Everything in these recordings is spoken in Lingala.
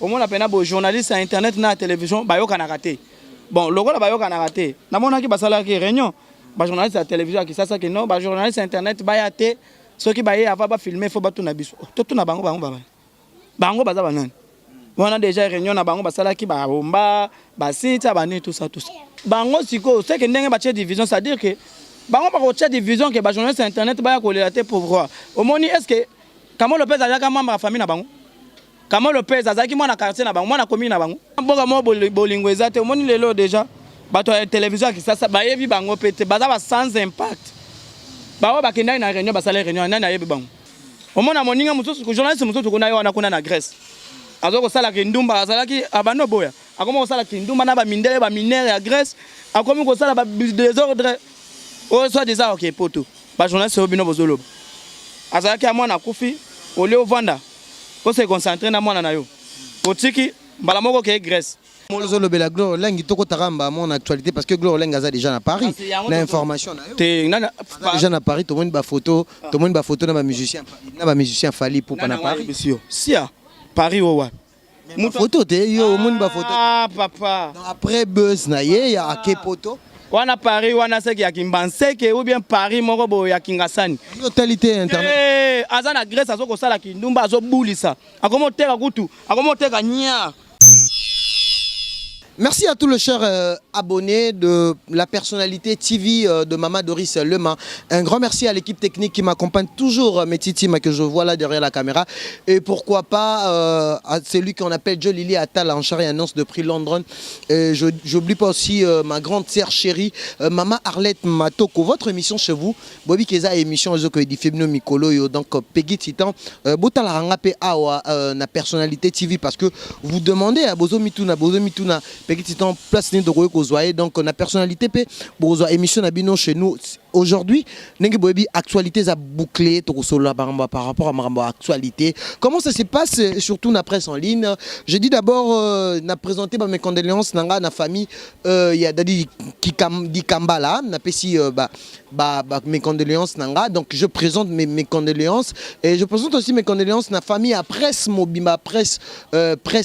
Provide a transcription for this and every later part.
au moins appena bo journaliste à internet na télévision ba yo kana raté bon logo la ba yo kana raté na mona ki basala ki réunion ba journaliste à télévision qui ça que non ba journaliste à internet ba ya té ceux qui ba y ava ba filmer faut ba tout na biso tout na bango bango baza banani on a déjà réunion na bango basala ki ba bomba ba sita ba ni tout ça bango siko c'est que ndenge ba tche division ça dire que bango ba ko tche division que ba journaliste à internet ba ya ko relater pour voir au moni est-ce que Kamo Lopez a ka membre famille na bango Kamo Lopez azaki mwana quartier na bango mwana commune na bango mboka mo bolingo ezate omoni lelo déjà bato ya télévision ki sasa ba yebi bango pete baza ba sans impact ba ba kenda na réunion ba sala réunion na yebi bango omona moninga mususu journaliste mususu kuna yo wana kuna na Grèce azoko sala kindumba azalaki abano boya akoma ko sala kindumba na ba mindele ba minere ya Grèce akomi ko sala ba désordre o soit déjà OK poto ba journaliste obino bozoloba azalaki a mwana kufi ole ovanda ko se concentrer na mwana na yo potiki mbala moko ke Grèce Molozo lobela Gloire Lengi toko taramba mon actualité parce que Gloire Lengi a déjà à Paris l'information na yo déjà à Paris tout le monde ba photo na ba musicien Fali pour pas na Paris si à Paris ou wa photo te yo monde ba photo ah papa après buzz na ye ya ke poto wana Paris wana seki ya Kimbanseke ou bien Paris moko bo ya Kingasani totalité internet azana Grèce azoko sala kindumba azobulisa akomoteka kutu akomoteka nya. Merci à tous les chers abonnés de la personnalité TV de Mama Doris Lema. Un grand merci à l'équipe technique qui m'accompagne toujours, mes titis que je vois là derrière la caméra. Et pourquoi pas à celui qu'on appelle Joe Lily Attal en charge et annonce de prix London. J'oublie pas aussi ma grande sœur chérie, Mama Arlette Matoko. Votre émission chez vous, Bobby Keza émission Zoko Edifibno Mikolo, donc Peggy Titan, Botala Rangape Awa, na personnalité TV parce que vous demandez à Bozo Mituna, Petit temps place de Roy donc on a personnalité p pour émission Nabino chez nous aujourd'hui nengi boyebi actualités à boucler par rapport à ma actualité. Comment ça se passe surtout la presse en ligne? Je dis d'abord n'a présenté mes condoléances nanga na famille il y a dadi di Kambala n'a pesi mes condoléances nanga donc je présente mes condoléances et je présente aussi mes condoléances na famille à presse mobima presse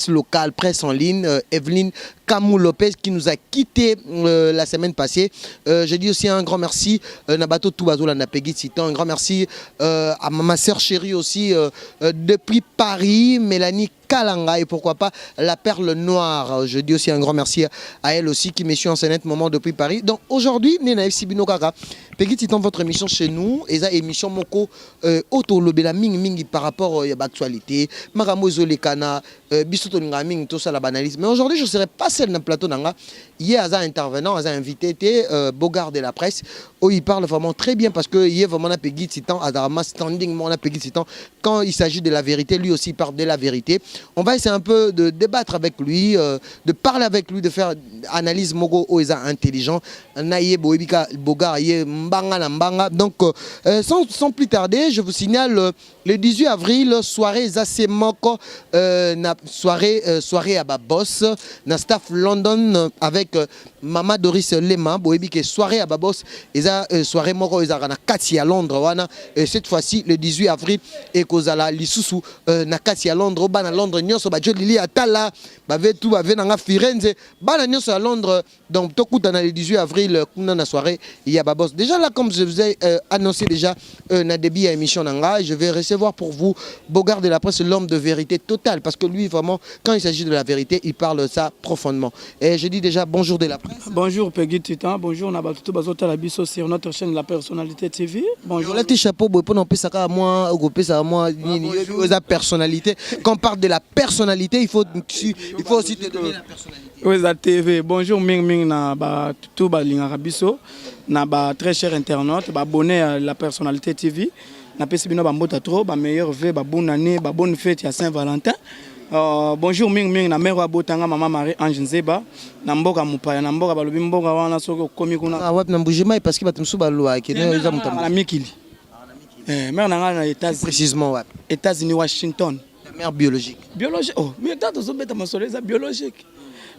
locale presse en ligne Evelyne Kamou Lopez qui nous a quitté la semaine passée. Je dis aussi un grand merci Nabato Toubazola Napegui Titan, un grand merci à ma sœur chérie aussi depuis Paris, Mélanie Kalanga et pourquoi pas la perle noire. Je dis aussi un grand merci à elle aussi qui me suit en scénette moment depuis Paris. Donc aujourd'hui, Nena FC Bino Kaka, Peggy Titan, votre émission chez nous, et ça émission Moko Auto Lobela Ming par rapport à l'actualité, Maramo Zolekana, Bisoto Ngaming, tout ça la banalise. Mais aujourd'hui, je ne serai pas seul dans le plateau Nanga. Hier, Aza intervenant, Aza invité, Bogard de la presse, où il parle vraiment très bien parce que hier, vraiment, Peggy Titan, Adama standing, mon Peggy Titan, quand il s'agit de la vérité, lui aussi parle de la vérité. On va essayer un peu de débattre avec lui, de parler avec lui, de faire analyse Mogo Oeza intelligent. Naye Boebika Bogard, Mbanga na Mbanga. Donc, sans plus tarder, je vous signale le 18 avril, soirée Zasemoko, soirée à Babos, na staff London avec Mama Doris Lema, Boebika soirée à Babos, soirée Moko Oeza na Kati à Londres, wana. Et cette fois-ci, le 18 avril, et Kozala Lisusu, na Kati à Londres, Bana Londres, Nyonso, Badjo Lili Atala, Bave tout, Bave Nanga Firenze, Bana Nyonso à Londres, donc Tokutana le 18 avril, Kuna na soirée, il y a Babos. Déjà là, comme je vous ai annoncé déjà, na début à émission Nanga, je vais recevoir pour vous Bogard de la presse, l'homme de vérité totale, parce que lui, vraiment, quand il s'agit de la vérité, il parle ça profondément. Et je dis déjà bonjour de la presse. Bonjour Peggy Titan, bonjour Nabatutu Bazota Labiso sur notre chaîne La Personnalité TV. Bonjour. Là, tes chapeaux, on peut ça à moi, la personnalité. Quand on parle de la personnalité, il faut aussi te donner la personnalité. Oui, la TV. Bonjour Ming Ming na ba tout ba lingarabiso na ba très cher internaute ba abonné à La Personnalité TV. Na pesi bino ba mbota trop ba meilleur vœu ba bonne année ba bonne fête à Saint-Valentin. Bonjour Ming Ming na mère wa botanga maman Marie Ange Nzeba na mboka mupaya na mboka balobi mboka wana soko komi kuna ah ouais na mbujima parce que batumsu ba loi ke ne za mutambo na mikili mère na ngana États-Unis précisément ouais États-Unis Washington la mère biologique oh mais tato zo beta masolo za biologique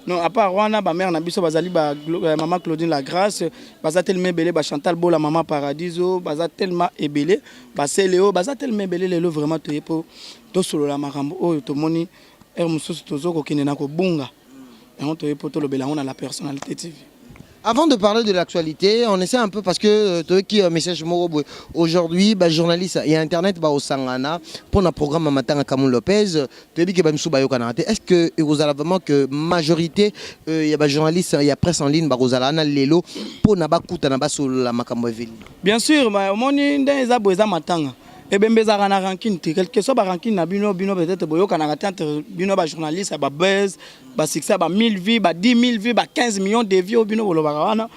non à part wana ba mère na biso bazali ba maman Claudine la Grâce baza tellement belé ba Chantal Bola maman Paradiso baza tellement ebelé ba Céléo baza tellement belé lelo vraiment to yepo to solo la makambo oyo to moni mosusu tozokokende na kobunga yango toye po tolobela yango na la personnalité TV. Avant de parler de l'actualité, on essaie un peu parce que qui message aujourd'hui, journaliste et internet au Sangana pour un programme matin à Kamon Lopez. Est-ce que vous avez vraiment que majorité il y a journalistes, il y a presse en ligne Barozalana Lelo pour Nabakuta Nabaso la Makamweville? Bien sûr, au moni ndeza boza matanga. Et bien bezara na ranking te quelque soit ba ranking na bino peut-être boyoka na entre bino ba journaliste ba buzz ba succès ba 1000 vues ba 10 000 vues ba 15 millions de vues bino boloba wana.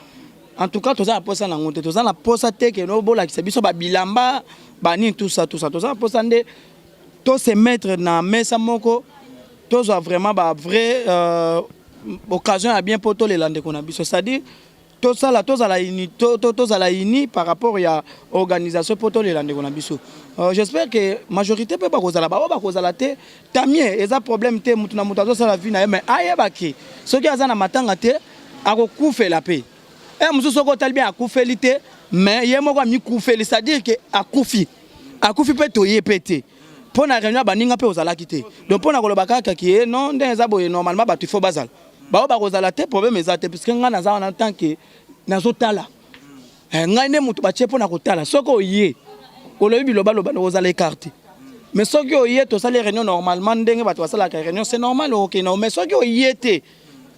En tout cas toza na posa na ngonte toza na posa te ke no bola ki biso ba bilamba ba ni tout ça toza na posa nde to se mettre na mesa moko toza vraiment ba vrai occasion à bien poto les lande qu'on a biso, c'est-à-dire tout ça là la uni par rapport à l'organisation pour tous les landais qu'on a biso. J'espère que la majorité peut pas causer la te tant mieux et ça problème te mutuna mutazo ça la vie na mais ayebaki ceux qui azana matanga te akokufa la paix et musu soko tal bien akufa lité mais yemoko mi kufa c'est-à-dire que akufi peut toyer pété pour na réunion baninga pe ozala kité donc pour na kolobaka ki non ndeza boye normalement ba tu faut bazal ba kozala te problème ezate parce que nga naza en tant que nazotala nga ne mutu ba chepo na kotala soko yé olobi biloba loba kozala écarté mais soki oyé to sala réunion normalement ndenge ba to sala réunion c'est normal OK non mais soki oyé te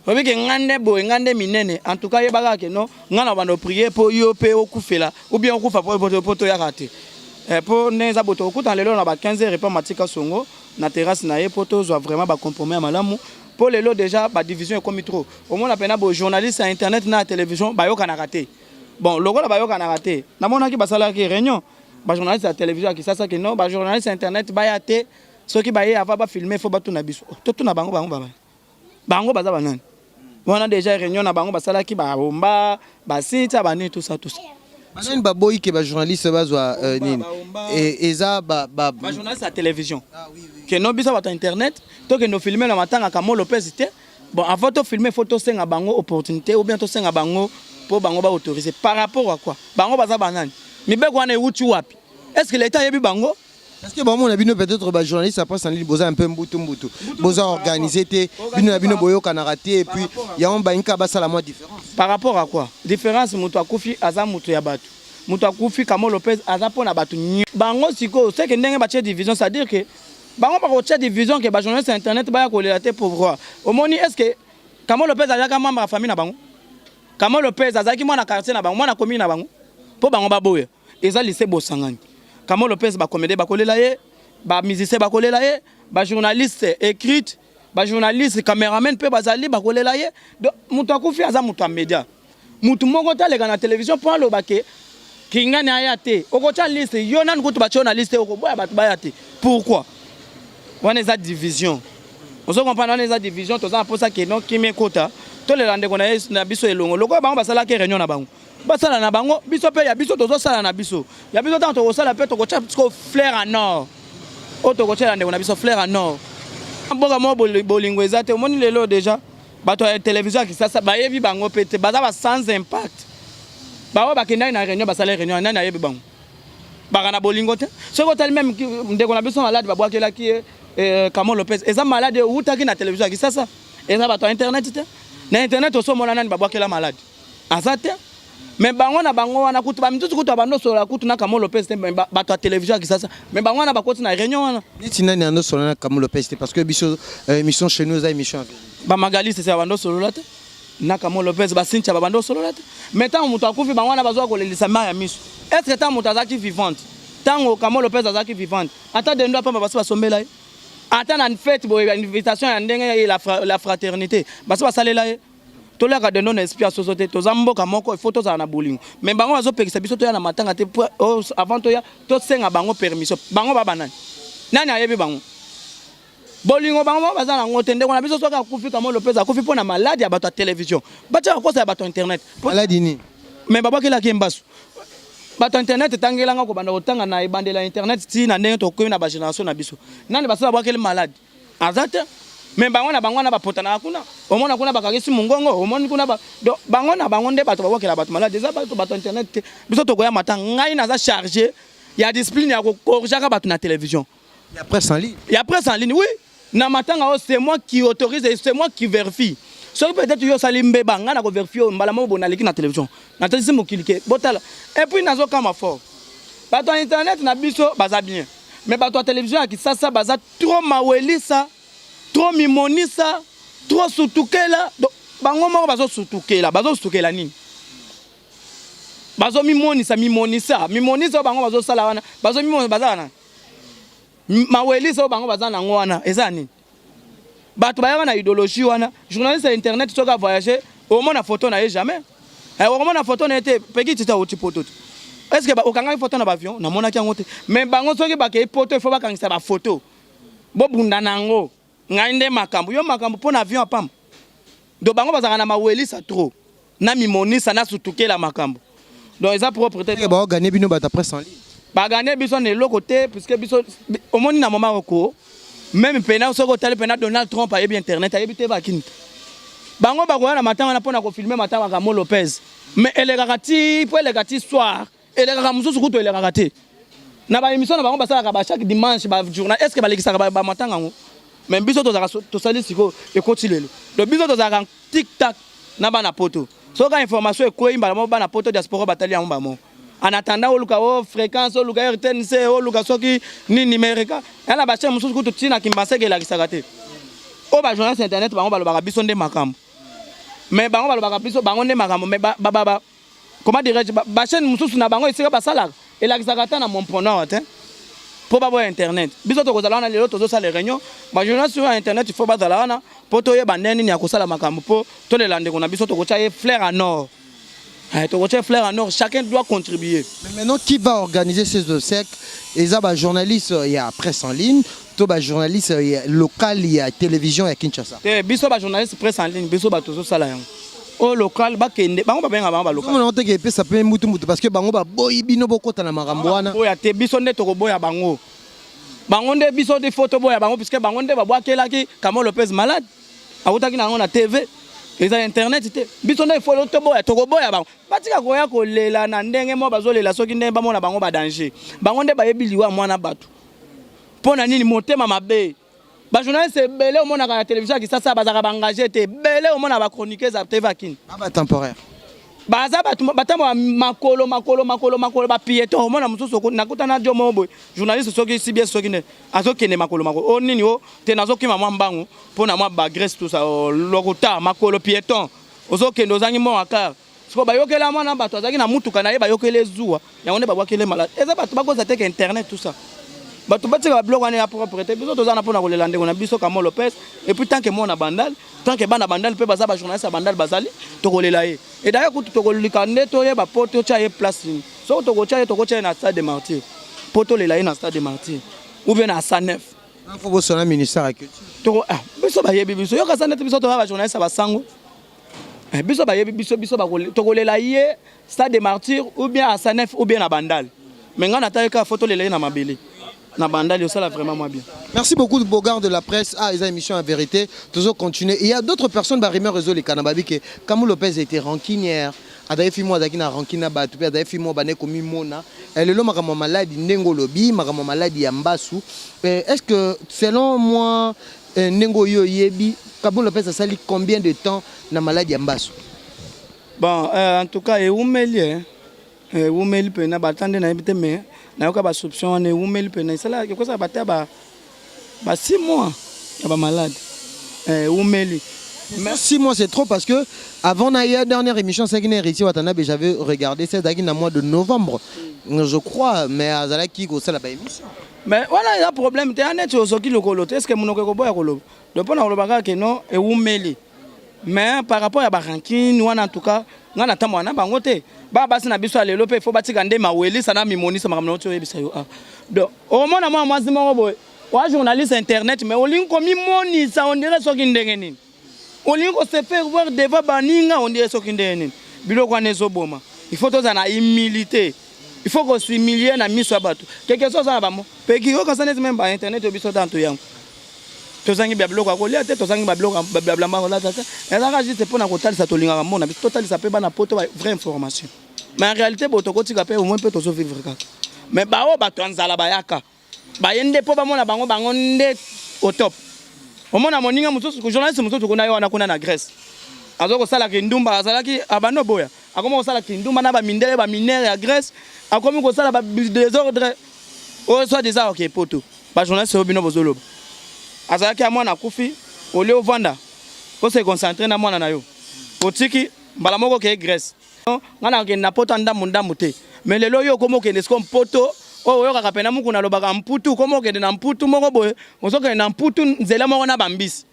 obi ke ngande boye ngande minene en tout cas yebaka ke non nga na bando prier pour yo pe okufela ou bien okufa pour to ya raté pour neza boto okuta lelo na ba 15h pas matika songo na terrasse na ye poto zo vraiment ba compromis malamu. Pour les lots déjà, la division est comme trop. Au moins, on a des journalistes à internet, à la télévision, ils ont raté. Bon, le gars, ils ont raté. Dans mon équipe, il y a une réunion. Les journalistes à la télévision, qui savent que non, les journalistes à internet, ils ont raté. Ceux qui ont filmé, il faut tout le tout le on a déjà une réunion, on a qui bomba, tout ça, tout ça. Banan baboy ke ba journaliste bazwa nini et ça ba journaliste à la télévision que no bisa ba internet to que no filmer na matanga Kamon Lopez te bon avant de filmer photo senga bango opportunité ou bien to senga bango pour bango ba autoriser par rapport à quoi bango baza banani mi be kwa na uchi wapi est-ce que l'état yebi bango est-ce que bon on a bino peut-être ba journaliste après ça li boza un peu mbutu boza organiser te bino boyo kana raté et puis ya on ba inka ba sala moi différence par rapport à quoi différence mutu akufi aza mutu ya batu mutu akufi Kamon Lopez aza pona batu bango siko c'est que ndenge ba tche division c'est à dire que bango ba ko tche division que ba journaliste internet ba ya ko relater pour voir au moni est-ce que Kamon Lopez aza ka membre ya famille na bango Kamon Lopez aza ki mwana quartier na bango mwana commune na bango po bango ba boya eza lycée Bosangani Kamon Lopez ba comédie ba kolela ye ba musicien ba kolela ye ba journaliste écrite ba journaliste caméraman pe bazali ba kolela ye donc mutu akufi aza mutu média mutu moko talega na télévision pour lo baké kinga na ayate okocha liste yo nan kutu ba journaliste okoboya batu bayate pourquoi on est à division on se comprend on est à division to za pour ça que non kimi kota to le lande kona na biso elongo loko bango basala ke réunion na bango basala na bango biso pe ya biso tozo sala na biso ya biso tant to sala pe to kocha flair en or o to kocha lande kona biso flair en or mboka mo bolingo ezate omoni lelo déjà bato ya télévision qui ça bayebi bango pete baza ba sans impact bawo bakenda na réunion basala réunion nani ayebi bango baka na bolingo te soko tali même ndeko na biso malade babwakela ki Kamon Lopez eza malade utaki na télévision qui ça eza bato internet te na internet oso mona nani babwakela malade azate mais bango na bango wana kutu ba mitutu kutu bando sola kutu na Kamon Lopez te bato ya télévision qui ça mais bango na bakoti na réunion wana neti nani ando sola na Kamon Lopez te parce que biso émission chez nous a émission ba Magali c'est bando solo te na Kamon Lopez ba Sincha bando solo te mais tant mutu akufi bango na bazwa ko lelisa maya miso est-ce que tant mutu azaki vivante tant Kamon Lopez azaki vivante ata de ndo pa ba sombela ata na fête bo invitation ya ndenge la fraternité baso basalela to la ka de non esprit société to zamboka moko photo za na bolingo mais bango bazo pekisa biso to ya na matanga te avant to ya to senga bango permission bango ba banani nani ayebi bango bolingo bango baza na ngote ndeko na biso soka akufi Kamon Lopez akufi pona malade ya bato ya télévision bacha ko sa bato internet malade ni mais baba kila kimbasu bato internet tangelanga ko banda otanga na ebandela internet ti na ndenge to ko na ba génération na biso nani basala bwa kele malade azate mais bango na bapotana kuna omona kuna bakagisi mungongo omoni kuna bango na bango nde bato babokela bato malade eza bato internet te biso to koya matanga ngai naza chargé ya discipline ya ko corriger ka bato na télévision ya presse en ligne oui na matanga c'est moi qui autorise et c'est moi qui vérifie. Soki peut-être yo sali mbeba nga na ko vérifier mbala mo bonaleki na télévision. Na tesi mo cliquer botala. Et puis nazo kama fort. Bato internet na biso baza bien. Mais bato télévision qui ça baza trop mawelisa, trop mimonisa, trop sutukela. Donc bango moko bazo sutukela, nini? Bazo mimonisa bango bazo sala wana. Bazo mimonisa baza wana. Mawelisa bango baza na ngwana, eza nini? Bato bayaka na idéologie wana, journaliste à internet soka voyager, au moins na photo na jamais. Au moins na photo na été peki tita oti poto. Est-ce que au kanga photo na avion na mona ki ngote. Mais bango soki ba ke poto il faut ba kangisa ba photo. Bo bunda nango, ngainde makambo, yo makambo pona avion apam. Do bango bazaka na mawelisa trop. Na mimonisa na sutukela makambo. Donc ils a propriété. Ba gagner bino ba ta presse en ligne. Ba gagner biso ne lokote puisque biso au moins na moment roko. Même pena soko tali pena Donald Trump a yebi internet a yebi te bakini. Bango bakoya na matanga na pona ko filmer matanga ka Mo Lopez. Mais elle est pour elle gati soir, elle est mususu kuto elle est gati. Na ba émission na bango basala ka ba chaque dimanche ba journal est-ce que ba lekisa ba matanga ngo. Mais biso to sali siko e kotilelo. Do biso to zaka TikTok na ba na poto. Soka information e ko imba ba na poto diaspora batali ya mbamo. En attendant, on a fréquence, on a RTNC, on a soki ni numérique. Elle a bâché mususu kutu tina kimbase ke la kisagate. O ba journaliste internet bango balobaka biso nde makambo. Mais bango balobaka biso bango nde makambo mais comment dirais-je ba chaîne mususu na bango esika basala et la kisagata na mon preneur hein. Pour ba boy internet. Biso to kozala na lelo tozo sala réunion, ba journaliste sur internet il faut bazala na po to ye bandeni ni akosala makambo po to le lande kona biso to kocha ye flair en or. Fleur en or, chacun doit contribuer. Mais maintenant, qui va organiser ces obsèques? Il y a journalistes, il y a presse en ligne, il y a journalistes local, il y a télévision, il y a Kinshasa. Il y a journalistes presse en ligne, il y a tout ça. Au local, il y a local. On a dit ça peut mutu parce que bango ba boy bino boko tana maramboana. Boya te biso ne to boya bango. Bango nde biso de photo boya bango puisque bango nde ba boya kelaki Kamo Lopez malade. Awutaki na ngona TV. Les internet c'était biso na follow to boya to boya bango batika koya ko lela na ndenge mo bazolela soki ndenge ba mona bango ba danger bango nde ba yebiliwa mwana bato pona nini motema mabe ba journaliste belé au mona ka télévision ki sasa bazaka ba engager te belé au mona ba chroniqueurs à TV akini aba temporaire baza bato batamo makolo ba piéton au mona mususu nakuta na jo mobo journaliste soki CBS soki ne azokene makolo o nini o te nazoki mama mbangu pona mwa ba graisse tout ça lokota makolo piéton ozokende ozangi mo akar siko bayokela mwana bato azaki na mutuka na ye bayokele zuwa yango ne babwakele malade eza bato bakoza te internet tout ça bato batika ba blog wana ya propriété biso tozana pona kolela ndeko na biso Kamo Lopez et puis tant que mon bandal tant que bana bandal pe baza ba journaliste bandal bazali to kolela ye et d'ailleurs kutu to kolika ndeto ye ba poto cha ye place so to kocha na stade de Martyr poto lela ye na stade de Martyr ou bien na Sanef il faut bosser na ministère à culture to biso ba yebi biso yo ka Sanef biso to ba journaliste ba sango biso ba yebi biso ba to kolela ye stade de Martyr ou bien à Sanef ou bien na bandal mais ngana ta ka photo lela ye na mabele. Vraiment moins bien. Merci beaucoup de Bogard de la presse. Ah, les émissions en vérité. Toujours continuer. Il y a d'autres personnes, Barimeur Réseau, les Kanababi, que Kamo Lopez était rancunière. Adaye Fimo Adakina rancuna Batoupe, Adaye Fimo Baneko Mimona. Elle est là, ma maladie Nengo Lobi, ma maladie Ambassou. Est-ce que, selon moi, Nengo Yo Yebi, Kamo Lopez a sali combien de temps na maladie Ambassou? Bon, en tout cas, il y a Oumeli pena batande na ebite me na yoka ba soupçon ne Oumeli pena sala ko ça baté ba 6 mois ya ba malade Oumeli mais 6 mois c'est trop parce que avant la dernière émission Sagine Héritier Watanabe j'avais regardé c'est dans mois de novembre je crois mais azala ki ko sala ba émission mais voilà il y a problème te anet soki lokolo est-ce que monoko ko boya kolo donc pona kolobaka ke non e Oumeli mais par rapport à ba rancune wana en tout cas ngana tamwa na bango te ba basi na biso alelo pe fo batika nde maweli sana mimonisa makamna oto yebisa yo donc au moins moi mwasi moko boy wa journaliste internet mais olingi ko mimonisa on dirait soki ndenge nini olingi ko se faire voir devant baninga on dirait soki ndenge nini biloko wana ezoboma il faut toza na humilité il faut ko s'humilier na miso bato quelque chose na bamo pe ki yo kasane même ba internet biso tanto yango tozangi ba bloko akolia te tozangi ba bloko ba blamba la tata ezaka juste pour na kotalisa tolinga mona biso totalisa pe bana poto ba vraie information mais en réalité botokoti ka pe au moins peut tozo vivre ka mais ba o bato nzala bayaka ba yende po ba mona bango nde au top Au moins na moninga mususu journaliste mususu kuna yo wana na Grèce. Azoko sala kindumba azalaki abano boya. Akoma ko sala kindumba na ba mindele ba minere ya Grèce. Akomi ko sala ba désordre. O soit des OK poto. Ba journaliste obino bozolo. Azalaki amwana kufi ole ovanda. Ko se concentrer na mwana na yo. Otiki mbala moko ke Grèce. Ngana ke na poto ndamu te. Mais lelo yo komo ke neskom poto o yo kaka pena muku na lobaka mputu komo ke na mputu moko boye. Osoke na mputu nzela moko na bambisi.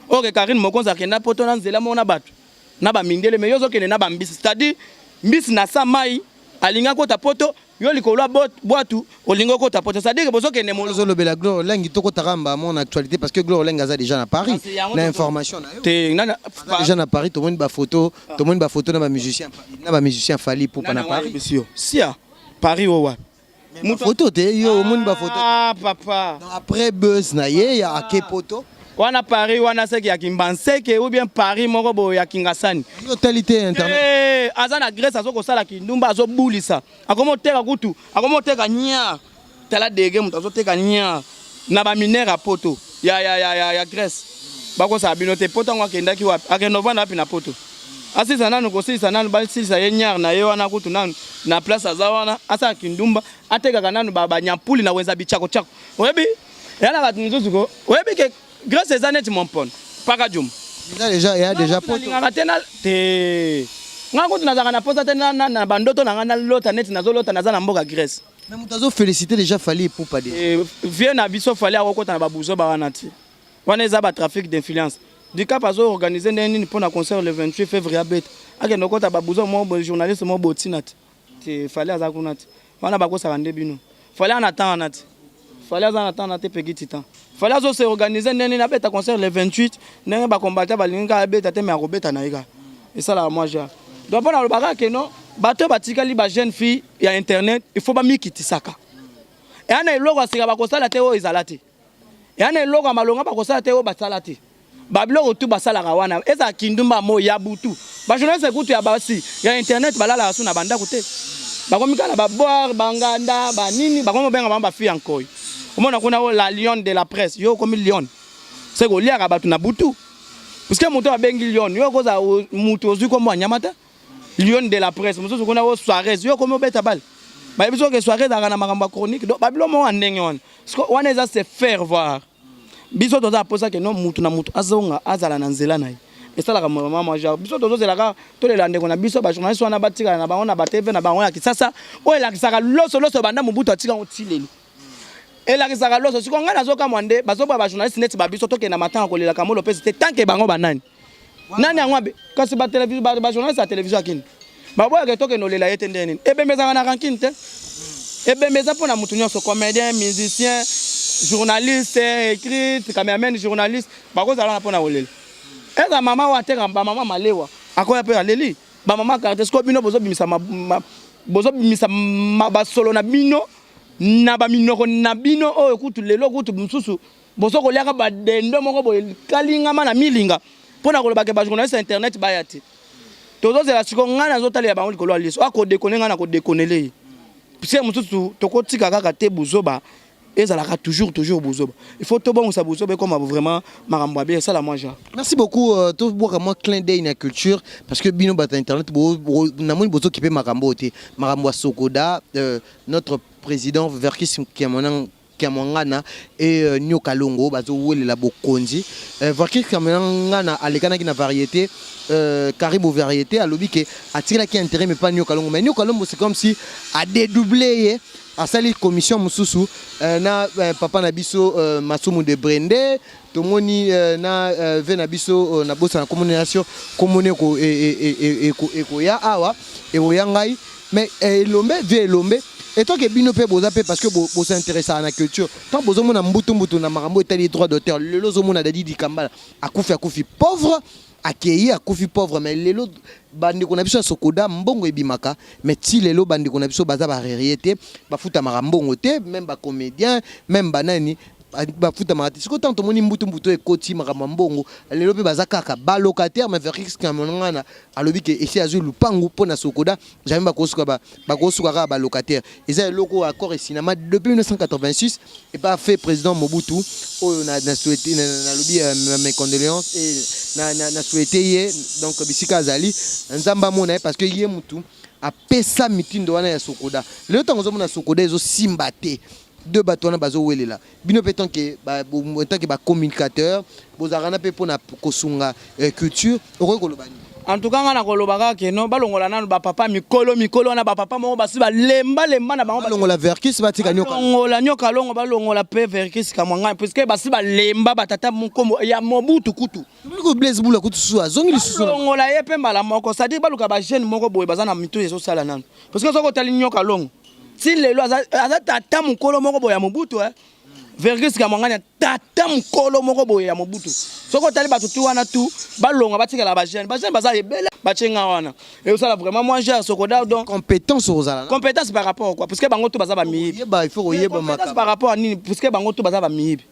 OK Karine mokonza ke na poto na nzela moko na batu. Na ba mindele mais yo zo ke na bambisi. C'est-à-dire mbisi na sa mai alinga ko ta poto yo likolo boatu olingo ko ta poto. C'est-à-dire que bozo ke ne mo zo lobela Gloire Lengi toko taramba mon actualité parce que Gloire Lengi aza déjà na Paris. Na information na yo. Te na déjà na Paris to moni ba photo na ba musicien Fali pour na Paris. Sia Paris o wa. Mon photo te yo moni ba photo. Ah papa. Après buzz na ye ya ke poto. Wana Paris wana seki ya Kimbanseke ou bien Paris moko bo ya Kingasani. Totalité internet. Aza na Grèce azo ko sala kindumba azo bulisa. Akomo teka kutu, akomo teka nya. Tala dege mutu azo teka nya. Na ba minere a poto. Ya Grèce. Bako sa binote poto ngwa kendaki wapi? Akendo vana wapi na poto. Asisa nanu ko sisa nanu ba sisa ye nyar na ye wana kutu nanu na place aza wana asa kindumba ateka kananu ba nyampuli na wenza bichako chako. Oyebi? Yana ka tunzuzu ko. Oyebi ke Grâce à Zanet mon pon, Pakajum. Il y a déjà poto. Ngako tunazaka na posa tena na bandoto na ngana lota net na zolota na zana mboka Grèce. Mais mutazo féliciter déjà Fali pour pas dire. Vient na biso Fali akokota na babuzo ba wana ti. Wana eza ba trafic d'influence. Du cap azo organiser nini pour na concert le 28 février bet. Ake nokota babuzo mo journaliste mo botinat. Ti Fali azakunat. Wana bakosa bande bino. Fali en attend. Fallait attendre te petit temps. Fallait se organiser nene beta concert le 28, nene ba combattre ba linga beta te me robeta na iga. Et ça là moi j'ai. Donc pendant le bagarre que non, bateau batikali ba jeune fille ya internet, il faut ba mikitisaka. Et ana eloko asika ba kosala te o izalati. Et ana eloko malonga ba kosala te o basalati. Ba biloko tu basala wana. Eza kindumba mo ya butu. Ba journaliste kutu ya basi, ya internet balala asu na banda kote. Ba komika na ba boire banganda ba nini ba komo benga ba fille encore. Comment on a la lion de la presse, yo comme lion. C'est que liara abatu na butu. Parce que moto a bengi lion, yo koza moto ozu comme nyamata. Lion de la presse, moto ko na o soirée, yo comme beta bal. Ba biso ke soirée da na makamba chronique, donc babilo mo andenge on. Parce que on eza se faire voir. Biso toza posa ke no moto na moto azonga azala na nzela na. Et ça la maman manger. Biso tozo zela ka to le lande ko na biso ba journaliste wana batika na bango na ba TV na bango ya kisasa. O la kisaka loso banda mubuto atika otileli. Et la kisaka loso siko ngana zoka mwande bazoba ba journaliste net ba biso toke na matin ko lela kamolo pesi te tant que bango banani nani angwabe kasi ba télévision ba journaliste à télévision akini ba boya ke toke no lela yete ndeni ebembeza na rankine te ebembeza pona mutu nyonso comédien musicien journaliste écrit cameraman journaliste ba ko zala na pona olela eza mama wa te ba mama malewa akoya pe aleli ba mama carte sco bino bozo bimisa ba solo na bino na ba minoko na bino o ekutu lelo kutu mususu boso ko liaka ba dendo moko boye kalinga mana milinga pona ko lobake ba journaliste internet ba yati tozo zela siko ngana zotali ya ba ngoli ko lo liso ako déconner ngana ko déconner puisque mususu tokotika kaka te buzoba ezalaka toujours buzoba il faut to bon ça buzoba comme vraiment makambo bien ça la moi ja. Merci beaucoup to boka moi clin d'œil na culture parce que bino bata internet na moni bozo kipe makambo te makambo sokoda notre président Verkis Kiamangana et Nyo Kalongo bazo wele la bokonzi Verkis Kiamangana alekana ki na variété Caribou variété a lobby ke atira ki intérêt mais pas Nyo Kalongo mais Nyo Kalongo c'est comme si a dédoublé a sali commission mususu na papa na biso Masumu de Brende tomoni na vena biso na bossa na communication communeko eko ya awa e oyangai mais lombe vie lombe. Et toi qui bino pe boza pe parce que vous s'intéressez à la culture. Tant bozo mona mbutu na marambo et les droits d'auteur. Le lozo mona dadi di kambala akufi pauvre accueilli akufi pauvre mais lelo bandi ko na biso sokoda mbongo ebimaka mais ti lelo bandi ko na biso baza ba rériété ba futa marambo ngote même ba comédien même banani bafuta marati siko tanto moni mbutu ekoti makamba mbongo lelo pe bazakaka ba locataire mais Verkis Kamongana alobi ke esi azu lupangu pona sokoda jamais bakosuka ba locataire eza loko accord et cinéma depuis 1986 et pas fait président Mobutu oyo na souhaité na lobi mes condoléances et na souhaité donc bisika azali nzamba mona parce que yé mutu a pesa mitindo wana ya sokoda lelo tango zo mona sokoda ezo simbate deux bateaux bazo welela bino petant que ba communicateur bozarana pe pona kosunga culture okolobani en tout cas ngana kolobaka ke no balongola nanu ba papa mikolo na ba papa moko basi ba lemba na bango balongola Verkis batika nyoka balongola nyoka longo balongola pe Verkis Kamongana puisque basi ba lemba batata mukombo ya Mobutu kutu ko Blaise Bula kutu so azongi lisusu balongola ye pe mbala moko ça dit baluka ba jeune moko boye bazana mito yeso sala nanu parce que soko tali nyoka longo si lelo aza tata mukolo moko boye ya Mobutu Verkis Kamongana tata mukolo moko boye ya Mobutu soko tali batutu wana tu balonga batikala ba jeune baza ebele bachenga wana et ça vraiment moi j'ai sokoda donc compétence aux compétence par rapport quoi parce que bango to baza ba miyibi il faut yeba compétence par rapport à nini parce que bango to baza ba miyibi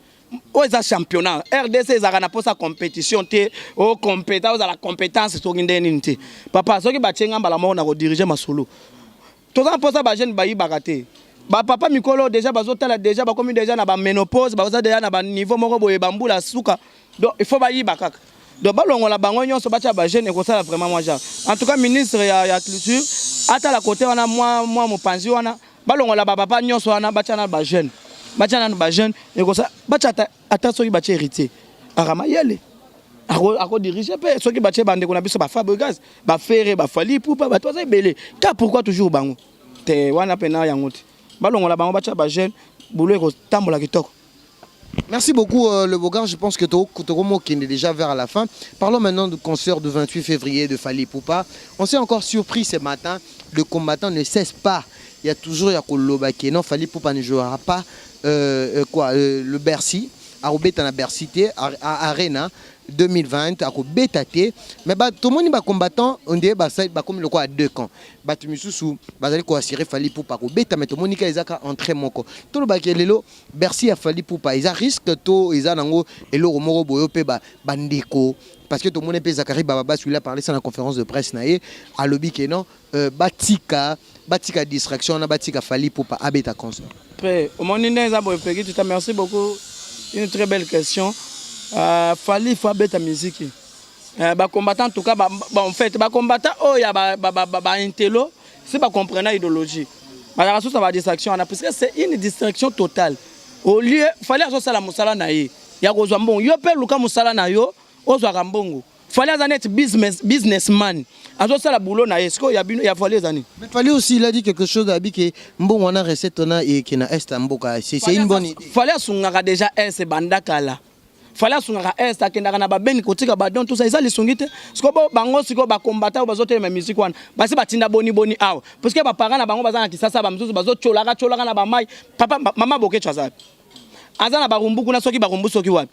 o eza championnat RDC ezaka na posa compétition te o compétence la compétence to ngindeni nti papa soki bachenga mbala moko na ko diriger masolo to za posa ba jeune ba yibaka te ba papa mikolo déjà bazotala déjà ba komi déjà na ba ménopause baza déjà na ba niveau moko boye bambula suka donc il faut ba yibaka donc balongola bango nyonso bacha ba jeune ko sala vraiment moi genre en tout cas ministre ya culture ata la côté wana moi mopanzi wana balongola ba papa nyonso wana bacha na ba jeune et ko sa bacha ata soki bacha héritier arama yele ako diriger pe soki bacha bande ko na biso ba Fabregas ba Ferré ba Fally Ipupa ba toza belé ka pourquoi toujours bango te wana pena yango te balongola bango bacha ba jeune boulot ko tambola kitoko. Merci beaucoup le Bogar, je pense que Tokomo qui est déjà vers la fin. Parlons maintenant du concert du 28 février de Fally Ipupa. On s'est encore surpris ce matin, le combattant ne cesse pas. Il y a toujours Yakoloba qui non Fally Ipupa ne jouera pas le Bercy, à Robeta na Bercy à Arena 2020 à Robetate mais tout le monde va combattant on dit comme le quoi à deux camps batu misusu bazali ko assurer Fally Ipupa Robeta mais tout le monde ka ezaka entrer moko tout le bakelelo Bercy a Fally Ipupa ils risque to ils nango elo moko boyo pe bandeko parce que tout le monde peut Zakari Baba celui-là parler ça dans la conférence de presse naé à lobby que non batika distraction na batika Fally Ipupa abeta concert au monde neza boyo peki tout merci beaucoup une très belle question. Fally faut bête musique. Ba combattant en tout cas en fait ba combattant oh ya ba intello c'est pas comprendre idéologie. Ba la ça va distraction parce que c'est une distraction totale. Au lieu Fally azo sala musala na ye ya kozwa mbongo yo pe luka musala na yo ozwa kambongo. Fally azanet businessman. Azo sala boulot na ye siko ya bino ya Fally azani. Mais Fally aussi il a dit quelque chose abi que mbongo na recette na et qui na est mboka c'est une bonne idée. Fally asungaka déjà est bandakala. Fally asungaka est akendaka na ba beni kotika ba don tout ça ils sungite siko bango siko ba combattant bazote ma musique wana basi batinda boni awa parce que ba parents na bango bazana kisasa ba mzuzu bazocholaka na ba mai papa mama boke chaza azana ba rumbu kuna soki ba rumbu soki wapi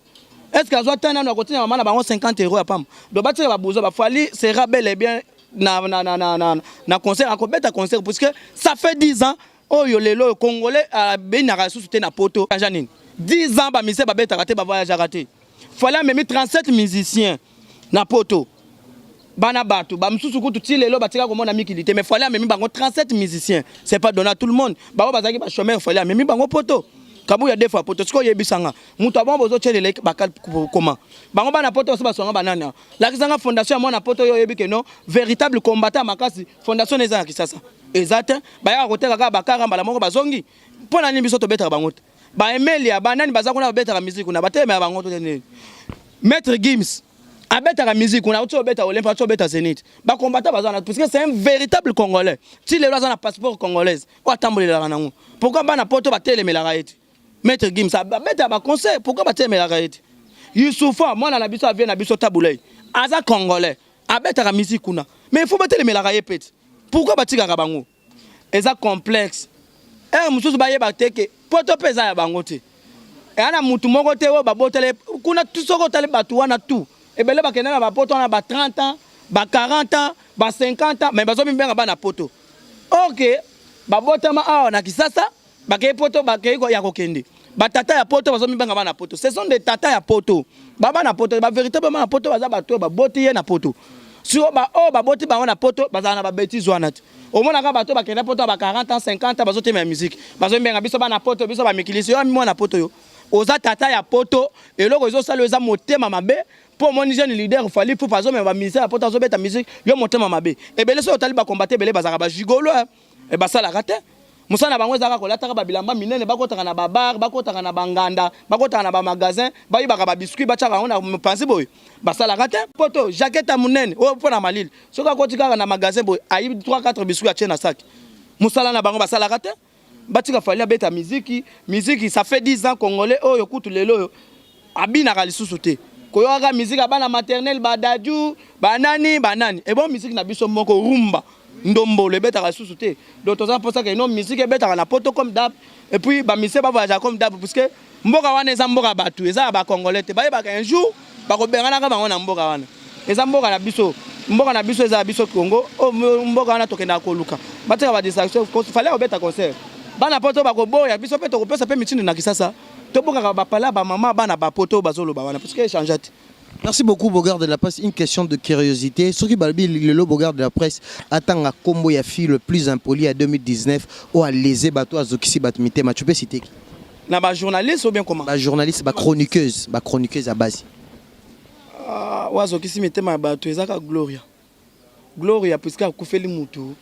est-ce que azo tana na kotina mama na bango 50 € ya pam do batika ba bozo ba Fally sera bel et bien na concert akobeta concert parce que ça fait 10 ans oh yo lelo congolais benaka sous na poto janine 10 ans ba mise ba beta raté ba voyage raté Fally a mis 37 musiciens na poto bana bato ba msusu kutu ti lelo batika ko mona mikilité mais Fally a mis bango 37 musiciens c'est pas donné à tout le monde ba bazaki ba chômeur Fally a mis bango poto kabu ya defa poto siko yebisanga mutu abon bozo tchelele bakal comment bango bana poto so basonga banana la kisanga fondation moi na poto yo yebi que non véritable combattant makasi fondation neza kisasa exact ba ya koteka ka bakara mbala moko bazongi pona ni biso to betaka bango ba Emelia banani baza kuna betaka musique kuna bateme bango to tene Maître Gims abetaka musique kuna uto beta Olympique uto beta Zénith ba combattant bazana parce que c'est un véritable congolais ti le bazana passeport congolaise o atambolela nango pourquoi bana poto batelemela raiti Maître Gims abeta ba conseil pourquoi batelemela raiti Youssoufa moi na biso avien na biso tabulay aza congolais abetaka musique kuna mais il faut batelemela raiti pourquoi batika bango eza complexe mususu baye bateke poto pesa ya bango te ana mutu moko te o babotele kuna tusoko tale batu wana tout ebele bakenda na ba poto na ba 30 ans ba 40 ans ba 50 ans mais bazo mbenga bana poto OK babotama awa na kisasa bakay poto bakay ko ya kokende ba tata ya poto bazo mibanga bana poto. Ce sont des tata ya poto. Baba na poto, ba véritablement na poto baza bato ba boti ye na poto. Sur ba oh ba boti ba na poto baza na ba bêtise wana. Au moins na bato ba kenda poto ba 40 ans 50 ans bazo te ma musique. Bazo mbenga biso ba na poto biso ba mikilisi yo mi na poto yo. Oza tata ya poto eloko ezo sala eza motema mabe. Pour mon jeune leader, il fallait pour pas me ministère pour ta bête musique, yo monter ma mabé. Et belé so taliba combattre belé bazara ba gigolo et ba sala raté. Musa na bango zaka ko lataka ba bilamba minene ba kotaka na ba bar, ba kotaka na banganda, ba kotaka na ba magasin, ba yibaka ba biscuit ba tchaka on a pensé boy. Ba sala raté poto jaquette munene o pour na malil. So ka kotika na magasin boy, ayi 3 4 biscuits a na sac. Musala na bango ba sala raté. Batika fallait bête musique, ça fait 10 ans congolais oh yo kutu lelo yo. Abina ka lisusu te. Koyoka musique abana maternelle badaju banani et bon musique na biso moko rumba ndombo le beta ka susute donc on pense que non musique beta na poto comme d'hab et puis ba musique ba voyage comme d'hab parce que mboka wana eza mboka batu eza ba congolais te ba un jour ba ko bengana ka bango na mboka wana eza mboka na biso eza biso Congo o mboka wana tokenda koluka bateka ba distraction fallait obeta concert bana poto ba ko boya biso pe to ko pesa pe mitindi na kisasa. Merci beaucoup, Bogard de la Presse. Une question de curiosité. Ce qui balbi le Bogard de la Presse attend à combo ya fille le plus impoli à 2019 ou à léser bateau à Zokisi Batmité. Tu peux citer qui? Na journaliste ou bien comment? Journaliste, chroniqueuse à base. Wa Zokisi Mité ma bateau ezaka Gloria puisque a koufeli mutu.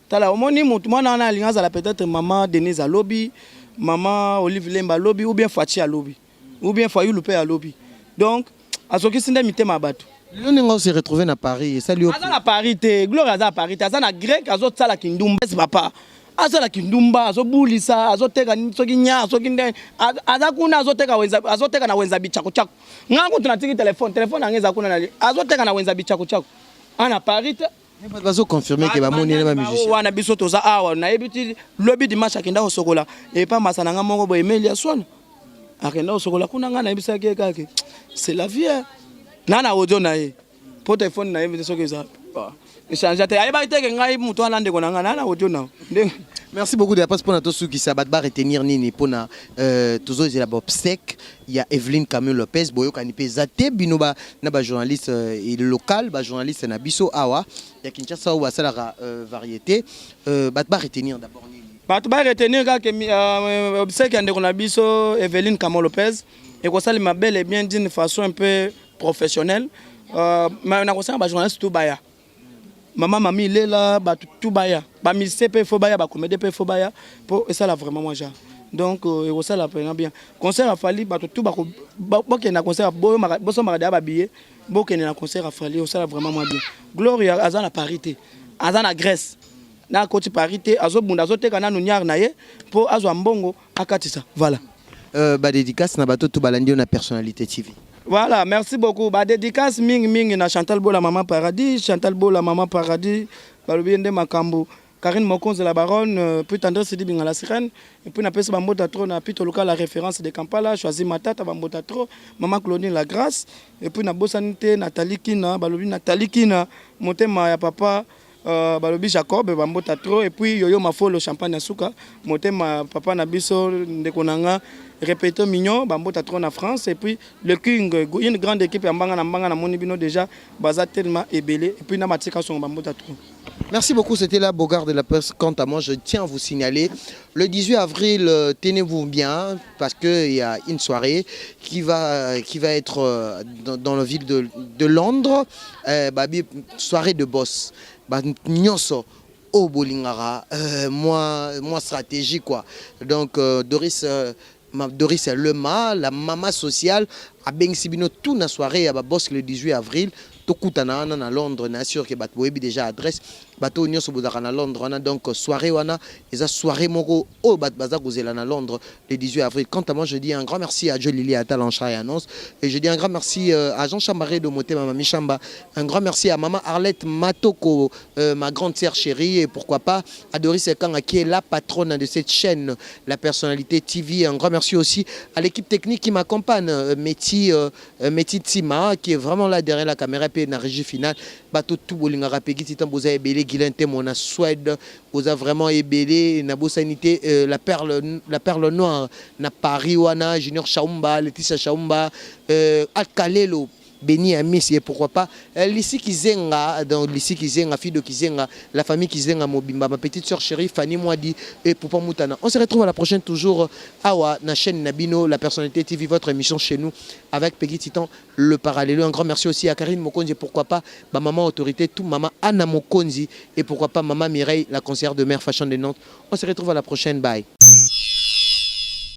Tala omoni mutu mwana na alliance la peut-être maman Denise à lobby. Maman Olive Lemba lobby ou bien Fachi à lobby ou bien Fayou Loupé à lobby. Donc à ce qui s'est mité ma bateau. On s'est retrouvé à Paris. Salut. À Paris, Gloire à Paris, à grec, à zot sala kindumba, c'est papa. À sala kindumba, à zo boulisa, à zo teka soginya, soginde, à kuna à zo teka na wenza bichako chako. Ngango tunatiki téléphone angeza kuna na à zo teka na wenza bichako chako. À Paris. Mais pas confirmer que va monter les musiciens. Wana biso toza awa na ebiti lobby dimanche akenda osokola et pas masana nga moko bo Emilia Swan. Akenda osokola kuna nga na ebisa ke kake. C'est la vie. Nana audio na ye. Po téléphone na ebiti soki za. Échange te ayeba te ke ngai muto ana ndeko na nga nana audio na. Merci beaucoup de la presse pour notre sou qui s'abat ba retenir nini pour na toujours la bob sec. Il y a Evelyne Camille Lopez boyo kanipe zate binoba na ba journaliste local ba journaliste na biso awa ya Kinshasa ou asala variété ba retenir d'abord nini ba retenir que obsèque ande na biso Evelyne Camille Lopez et ko sali ma belle et bien d'une façon un peu professionnelle mais na ko sala ba journaliste tout baya maman mami il est là ba tout baya ba musicien pe fo baya ba comédien pe fo baya pour et ça là vraiment moi genre donc et ça là bien concert a fallu ba tout ba que na concert bo so marada ba billet bo que na concert a fallu ça là vraiment moi bien Gloria azana la parité azana Grèce na côté parité azo bunda azo teka na nyar na ye pour azo mbongo akatisa voilà ba dédicace na bato tout balandi na personnalité TV. Voilà, merci beaucoup. Ba dédicace ming na Chantal Bola Maman Paradis, Balobiende Makambo, Karine Mokonze la baronne, puis Tandre Sidi Binga la sirène, et puis na pesa Bambota Tro na Pito local la référence de Kampala, choisi Matata Bambota Tro, Maman Claudine la grâce, et puis na Bosanité Nathalie Kina, Balobi Nathalie Kina, Motema ya papa Balobi Jacob Bambota Tro, et puis Yoyo Mafolo Champagne Asuka, Motema papa Nabiso Ndekonanga. Répétons mignon, Bambota Tro en France et puis le King, une grande équipe en Banga na Monibino déjà, Baza tellement ébélé et puis na Matika son Bambota Tro. Merci beaucoup, c'était là Bogard de la Presse. Quant à moi, je tiens à vous signaler, le 18 avril, tenez-vous bien parce qu'il y a une soirée qui va être dans la ville de Londres, soirée de boss. Nyonso au Bolingara, moi stratégie quoi. Donc Doris Lema, la maman sociale, a bien exhibé toute la soirée à boss le 18 avril. Tokutana à Londres, bien sûr que Batouebi déjà adresse. Bateau Union Sobodara à Londres, donc soirée wana, et ça soirée moko au Batbaza Gouzela à Londres le 18 avril. Quant à moi, je dis un grand merci à Joe Lili Atalancha et Annonce, et je dis un grand merci à Jean Chamaré de Moté, Maman Michamba, un grand merci à Maman Arlette Matoko, ma grande sœur chérie, et pourquoi pas à Doris Ekanga qui est la patronne de cette chaîne, la personnalité TV. Un grand merci aussi à l'équipe technique qui m'accompagne, Méti Tsima, qui est vraiment là derrière la caméra. pe na régie finale bato tout bolinga Peggy Titan boza ebele Guilain Temo na Suède boza vraiment ebele na bosanité la perle noire na Paris wana Junior Chaumba Laetitia Chaumba Alkalelo Béni à Miss et pourquoi pas Lissi Kizenga, dans Lissi Kizenga, fille de Kizenga, la famille Kizenga Mobimba, ma petite soeur chérie Fanny Mwadi et Poupa Moutana. On se retrouve à la prochaine toujours Awa, na chaîne Nabino, la personnalité TV, votre émission chez nous avec Peggy Titan, le parallèle. Un grand merci aussi à Karine Mokonzi, pourquoi pas ma maman autorité, tout maman Anna Mokonzi et pourquoi pas maman Mireille, la conseillère de maire Fashion de Nantes. On se retrouve à la prochaine, bye.